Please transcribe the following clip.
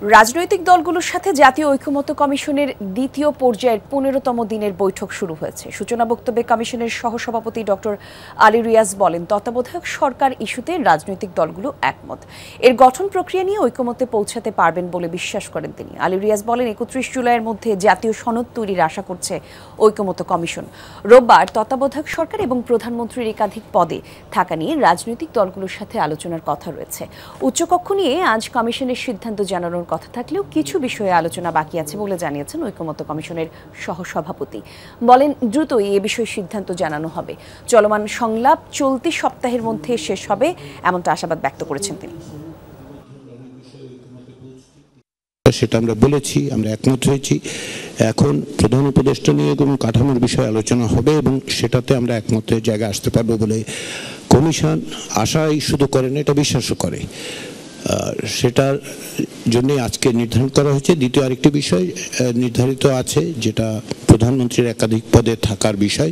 রাজনৈতিক দলগুলোর সাথে জাতীয় ঐকমত্য কমিশনের দ্বিতীয় পর্যায়ের ১৫তম দিনের বৈঠক শুরু হয়েছে। সূচনা বক্তব্যে কমিশনের সহসভাপতি ডক্টর আলী রিয়াজ বলেন, তত্ত্বাবধায়ক সরকার ইস্যুতে রাজনৈতিক দলগুলো একমত। এর গঠন প্রক্রিয়া নিয়ে ঐকমত্যে পৌঁছাতে পারবেন বলে বিশ্বাস করেন তিনি। আলী রিয়াজ বলেন, ৩১ জুলাইয়ের মধ্যে জাতীয় সনদ তৈরির আশা করছে ঐকমত্য কমিশন। রোববার তত্ত্বাবধায়ক সরকার এবং প্রধানমন্ত্রীর একাধিক পদে থাকা নিয়ে রাজনৈতিক দলগুলোর সাথে আলোচনার কথা রয়েছে। উচ্চকক্ষ নিয়ে আজ কমিশনের সিদ্ধান্ত জানানোর কথা থাকলেও কিছু বিষয়ে আলোচনা বাকি আছে বলে জানিয়েছেন ঐকমত্য কমিশনের সহসভাপতি। বলেন, দ্রুতই এ বিষয়ে সিদ্ধান্ত জানানো হবে। চলমান সংলাপ চলতি সপ্তাহের মধ্যে শেষ হবে এমনটা আশাবাদ ব্যক্ত করেছেন তিনি। সেটা আমরা বলেছি, আমরা একমত হয়েছি। এখন প্রধান উপদেষ্টা নিয়ে এবং কাঠামোর বিষয়ে আলোচনা হবে এবং সেটাতে আমরা একমতের জায়গায় আসতে পারবো বলে কমিশন আশাই শুধু করে না, এটা বিশ্বাসও করে। সেটার জন্য আজকে নির্ধারণ করা হয়েছে। দ্বিতীয় আরেকটি বিষয় নির্ধারিত আছে, যেটা প্রধানমন্ত্রীর একাধিক পদে থাকার বিষয়।